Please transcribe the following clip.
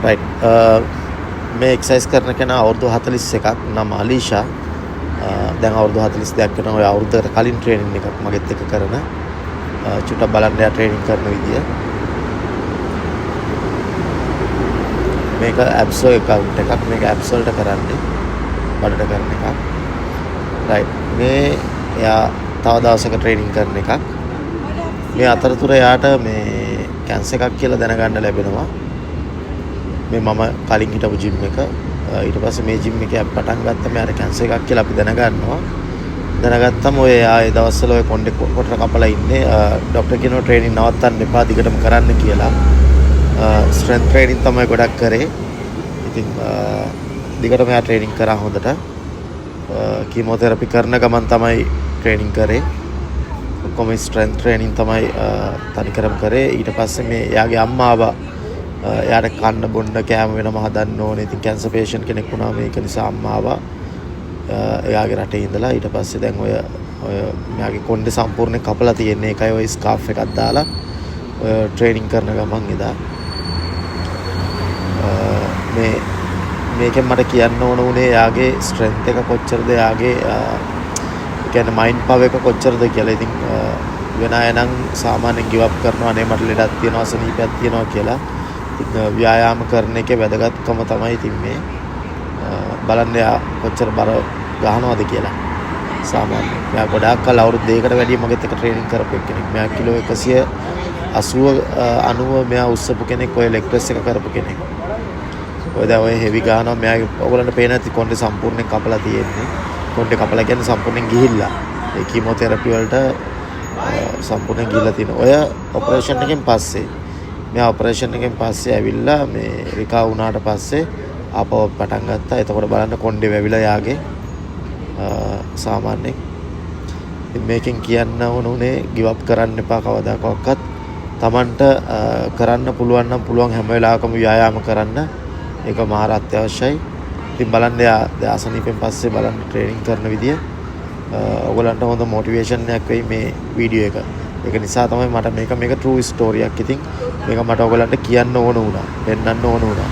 right මේ exercise කරන කෙනා අවුරුදු 41ක් නම අලීෂා දැන් අවුරුදු 42ක් වෙනවා ඔය අවුරුද්දකට කලින් ට්‍රේනින් එකක් මගෙත් එක්ක කරන චුට්ටක් බලන්න යා ට්‍රේනින් කරන විදිය මේක ඇබ්සෝ account එකක් මේක ඇබ්ස් වලට කරන්නේ බඩට කරන එකක් right මේ එයා තව දවසක ට්‍රේනින් කරන එකක් මේ අතරතුර යාට මේ කැන්සර් එකක් කියලා දැනගන්න ලැබෙනවා මේ මම කලින් හිටපු ජිම් එක ඊට පස්සේ මේ ජිම් එකේ අපි පටන් ගත්තා මෙයාට කැන්සර් එකක් කියලා අපි දැනගන්නවා දැනගත්තම ඔය ආයේ දවස්වල ඔය කොණ්ඩේ කොටර කපලා ඉන්නේ ડોක්ටර් කියනවා ට්‍රේනින් නවත්තන්න එපා දිගටම කරන්න කියලා ස්ට්‍රෙන්ත් ට්‍රේනින් තමයි ගොඩක් කරේ ඉතින් දිගටම එයා ට්‍රේනින් කරා හොඳට කීමෝതെරපි කරන ගමන් තමයි ට්‍රේනින් කරේ ඔක්කොම ස්ට්‍රෙන්ත් ට්‍රේනින් තමයි තනිකරම කරේ ඊට පස්සේ මේ එයාගේ අම්මා ආවා එයාට කන්න බොන්න කෑම වෙනම හදන්න ඕනේ. ඉතින් කැන්සර් පේෂන්ට් කෙනෙක් වුණා මේක නිසා අම්මා ආවා. එයාගේ රටේ ඉඳලා ඊට පස්සේ දැන් ඔය මෙයාගේ කොණ්ඩේ සම්පූර්ණයෙන් කපලා තියෙන්නේ. ඒකයි ඔය ස්කාර්ෆ් එකක් දාලා ඔය ට්‍රේනින් කරන ගමන් එදා. මේකෙන් මට කියන්න ඕන උනේ එයාගේ ස්ට්‍රෙන්ත් එක කොච්චරද එයාගේ කියන්නේ මයින්ඩ් පවර් එක කොච්චරද කියලා. ඉතින් වෙන අය නම් සාමාන්‍යයෙන් ගිව් අප් කරනවා නේ මට ලෙඩක් තියෙනවා සනීපයක් තියෙනවා කියලා. ව්‍යායාම කරන එකේ වැදගත්කම තමයි ඉතින් මේ බලන්න යා කොච්චර බර ගහනවද කියලා සාමාන්‍යයෙන් මෙයා ගොඩාක් කල් අවුරුදු 2කට වැඩිය මගෙත් එක ට්‍රේනින් කරපු කෙනෙක් මෙයා කිලෝ 180 මෙයා උස්සපු කෙනෙක් ඔය ලෙග් ප්‍රෙස් එක කරපු කෙනෙක් ඔය දැන් ඔය හෙවි ගහනවා මෙයා ඔයගොල්ලන්ට පේන ඇති කොණ්ඩේ සම්පූර්ණයෙන් කපලා තියෙන්නේ කොණ්ඩේ කපලා කියන්නේ සම්පූර්ණයෙන් ගිහිල්ලා ඒ කීමෝതെරපි වලට සම්පූර්ණයෙන් ගිහිල්ලා තියෙනවා ඔය ඔපරේෂන් එකෙන් පස්සේ මෙයා ඔපරේෂන් එකෙන් පස්සේ ඇවිල්ලා මේ රිකා වුණාට පස්සේ ආපහු පටන් ගත්තා. එතකොට බලන්න කොණ්ඩේ වැවිලා යාගේ සාමාන්‍යයෙන් මේකෙන් කියන්න ඕනුනේ ගිව් අප් කරන්න එපා කවදාකවත්. Tamanට කරන්න පුළුවන් නම් පුළුවන් හැම වෙලාවකම ව්‍යායාම කරන්න. ඒක මහා අත්‍යවශ්‍යයි. ඉතින් බලන්න යා ආසනීපෙන් පස්සේ බලන්න ට්‍රේනින් කරන විදිය ඔයගලන්ට හොඳ මොටිවේෂන් එකක් වෙයි මේ වීඩියෝ එක. ඒක නිසා තමයි මට මේක true story එකක්. ඉතින් මේක මට ඔයගලන්ට කියන්න ඕන වුණා. පෙන්නන්න ඕන වුණා.